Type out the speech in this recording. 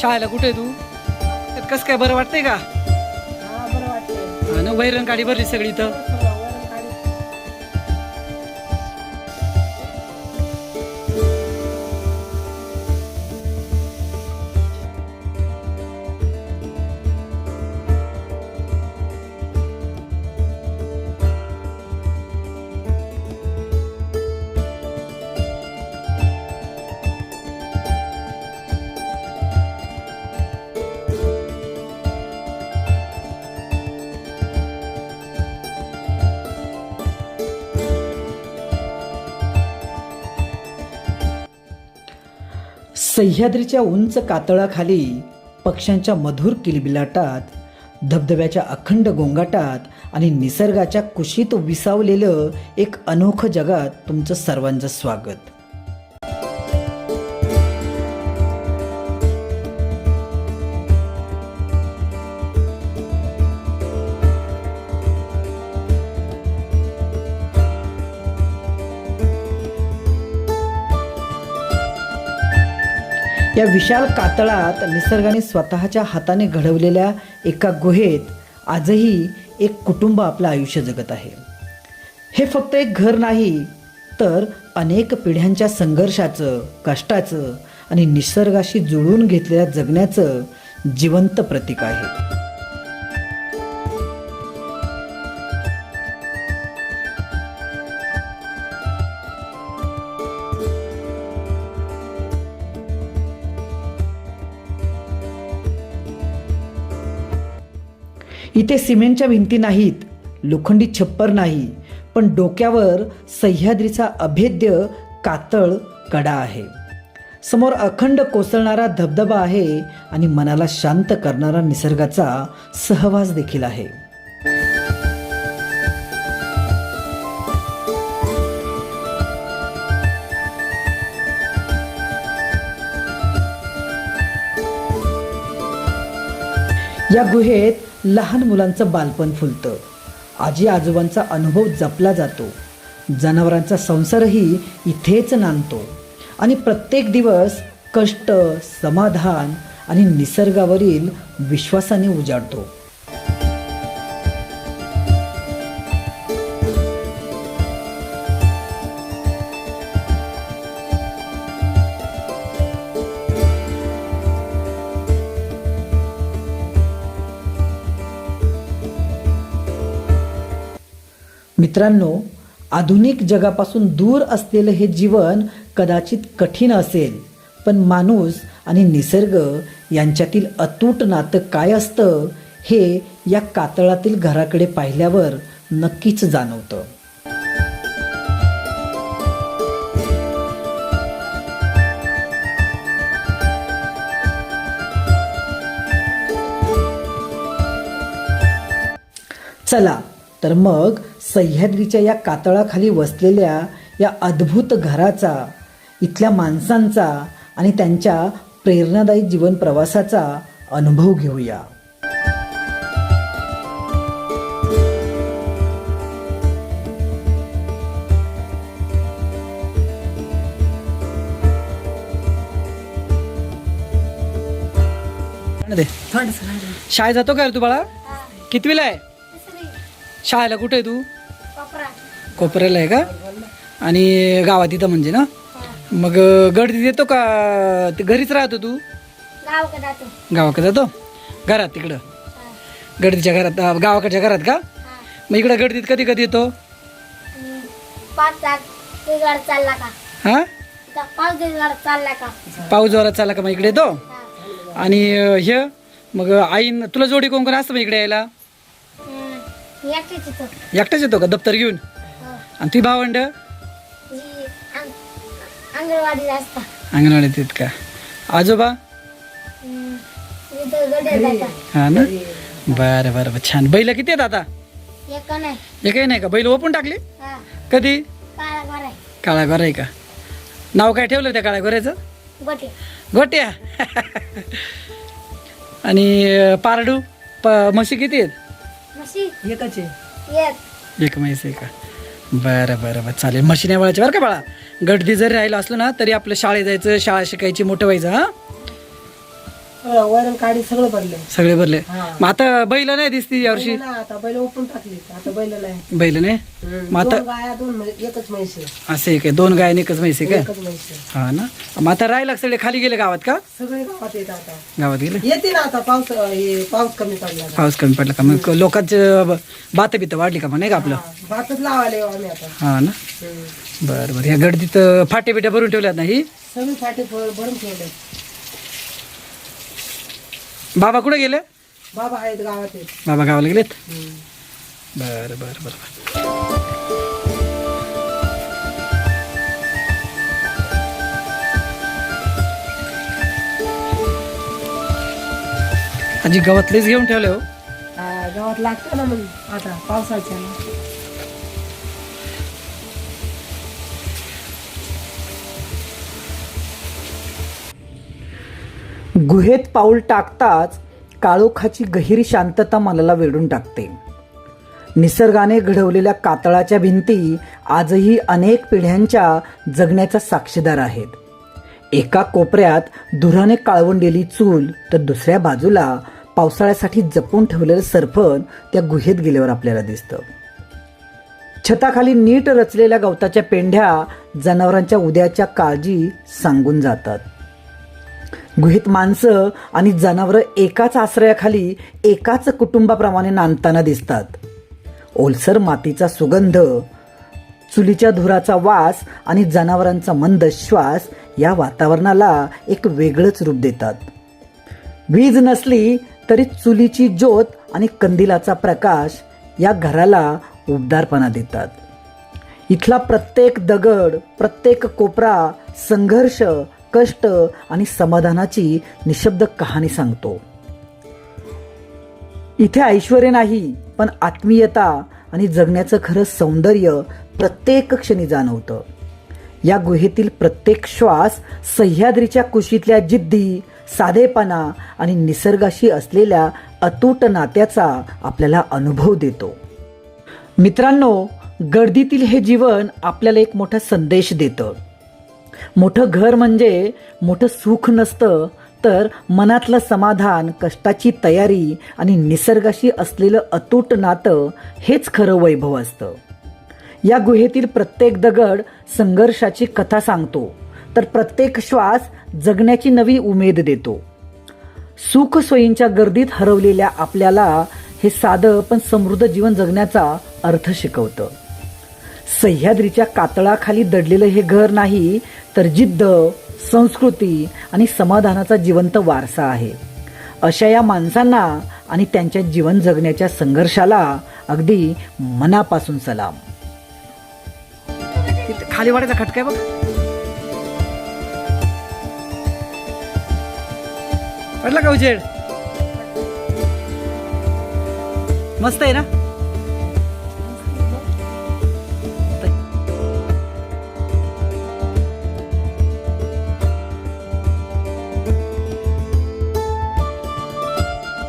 शाळेला कुठे तू? कस काय बरं वाटतंय का? बरं वाटतंय. ना वैरण गाडी भरली सगळी तर. सह्याद्रीच्या उंच कातळाखाली पक्ष्यांच्या मधुर किलबिलाटात, धबधब्याच्या अखंड गोंगाटात आणि निसर्गाच्या कुशीत विसावलेलं एक अनोखं जगात तुमचं सर्वांचं स्वागत. या विशाल कातळात निसर्गाने स्वतःच्या हाताने घडवलेल्या एका गुहेत आजही एक कुटुंब आपलं आयुष्य जगत आहे. हे फक्त एक घर नाही, तर अनेक पिढ्यांच्या संघर्षाचं, कष्टाचं आणि निसर्गाशी जुळवून घेतलेल्या जगण्याचं जिवंत प्रतीक आहे. इथे सिमेंटच्या भिंती नाहीत, लोखंडी छप्पर नाही, पण डोक्यावर सह्याद्रीचा अभेद्य कातळ कडा आहे. समोर अखंड कोसळणारा धबधबा आहे आणि मनाला शांत करणारा निसर्गाचा सहवास देखील आहे. या गुहेत लहान मुलांचं बालपण फुलतं, आजी आजोबांचा अनुभव जपला जातो, जनावरांचा संसारही इथेच नांदतो आणि प्रत्येक दिवस कष्ट, समाधान आणि निसर्गावरील विश्वासाने उजाडतो. मित्रांनो, आधुनिक जगापासून दूर असलेलं हे जीवन कदाचित कठीण असेल, पण माणूस आणि निसर्ग यांच्यातील अतूट नातं काय असतं हे या कातळातील घराकडे पाहिल्यावर नक्कीच जाणवतं. चला तर मग सह्याद्रीच्या या कातळाखाली वसलेल्या या अद्भुत घराचा, इथल्या माणसांचा आणि त्यांच्या प्रेरणादायी जीवन प्रवासाचा अनुभव घेऊया. शाळेत जातो का रे तू बाळा? कितवीला आहे? शाळेला कुठे आहे तू? कोपऱ्याला आहे का? आणि गावात इथं म्हणजे ना? मग गडदी येतो का? घरीच राहतो तू? गावाकडे जातो? घरात तिकडं गडदीच्या घरात, गावाकडच्या घरात का? मग इकडं गडदीत कधी कधी येतो? हा, पाऊस जोरात चालला का मग इकडे येतो? आणि हे मग आईन तुला जोडी कोण कोण असतं मग इकडे यायला? एकटाच येतो का दप्तर घेऊन? आणि ती भावंड अंगणवाडीत येत का? आजोबा? हा ना, बरं बरं बरं, छान. बैल किती आहेत आता? एकही नाही का? बैल ओपून टाकली कधी? काळा गोरा आहे का? नाव काय ठेवलं त्या काळ्या गोऱ्याचं? गोट्या. आणि पारडू म्हशी किती आहेत? एकच आहे. एक म्हैस आहे का? बरं बरं बरं, चालेल. म्हशी नाही वळायची बरं का बाळा. गडदी जरी राहिलं असलं ना तरी आपलं शाळेत जायचं, शाळा शिकायची, मोठं व्हायचं. हा वैरण काढी सगळं भरले. सगळे भरले. हा. मग आता बैल नाही दिसती यावर्षी. बैल नाही, आता बैल ओपन टाकली. आता बैल नाही. बैल नाही. मग आता दोन गाया, दोन एकच म्हैस आहे. असं आहे काय? 2 गाय आणि एकच म्हैस आहे काय? एकच म्हैस आहे. हा ना. मग आता राहिला सगळे खाली गेले गावात का? सगळे गावात येत आता. गावात गेले. येते ना आता पाऊस पाऊस कमी पडला आता. पाऊस कमी पडला का? मग लोकांचं बात बीत वाढली का? नाही का आपलं? भातच लावायला येऊ आम्ही आता. हा ना. बरं बरं. या गर्दीत फाटे बिट्या भरून ठेवल्यात ना ही? सगळे फाटे भरून ठेवले. बाबा कुठे गेले? बाबा आहेत गावात आहेत. बाबा गावाला गेलेत. बरं बरं बरं. आजी गावातलेच घेऊन ठेवले हो. गावात लागतं ना मग आता पावसाच्या. गुहेत पाऊल टाकताच काळोखाची गहिरी शांतता मनाला वेढून टाकते. निसर्गाने घडवलेल्या कातळाच्या भिंती आजही अनेक पिढ्यांच्या जगण्याचा साक्षीदार आहेत. एका कोपऱ्यात धुराने काळवंडलेली चूल, तर दुसऱ्या बाजूला पावसाळ्यासाठी जपून ठेवलेलं सरपण त्या गुहेत गेल्यावर आपल्याला दिसतं. छताखाली नीट रचलेल्या गवताच्या पेंढ्या जनावरांच्या उद्याच्या काळजी सांगून जातात. गुहेत माणसं आणि जनावरं एकाच आश्रयाखाली एकाच कुटुंबाप्रमाणे नांदताना दिसतात. ओलसर मातीचा सुगंध, चुलीच्या धुराचा वास आणि जनावरांचा मंद श्वास या वातावरणाला एक वेगळंच रूप देतात. वीज नसली तरी चुलीची ज्योत आणि कंदिलाचा प्रकाश या घराला उबदारपणा देतात. इथला प्रत्येक दगड, प्रत्येक कोपरा संघर्ष, कष्ट आणि समाधानाची निशब्द कहाणी सांगतो. इथे ऐश्वर्य नाही, पण आत्मीयता आणि जगण्याचं खरं सौंदर्य प्रत्येक क्षणी जाणवतं. या गुहेतील प्रत्येक श्वास सह्याद्रीच्या कुशीतल्या जिद्दी, साधेपणा आणि निसर्गाशी असलेल्या अतूट नात्याचा आपल्याला अनुभव देतो. मित्रांनो, गर्दीतील हे जीवन आपल्याला एक मोठा संदेश देतं. मोठं घर म्हणजे मोठं सुख नसतं, तर मनातलं समाधान, कष्टाची तयारी आणि निसर्गाशी असलेलं अतूट नातं हेच खरं वैभव असतं. या गुहेतील प्रत्येक दगड संघर्षाची कथा सांगतो, तर प्रत्येक श्वास जगण्याची नवी उमेद देतो. सुख सोयींच्या गर्दीत हरवलेल्या आपल्याला हे साधं पण समृद्ध जीवन जगण्याचा अर्थ शिकवतं. सह्याद्रीच्या कातळाखाली दडलेलं हे घर नाही, तर जिद्द, संस्कृती आणि समाधानाचा जिवंत वारसा आहे. अशा या माणसांना आणि त्यांच्या जीवन जगण्याच्या संघर्षाला अगदी मनापासून सलाम. खाली वाड्याचा खटका आहे बघ. पडला का उजेड? मस्त आहे ना.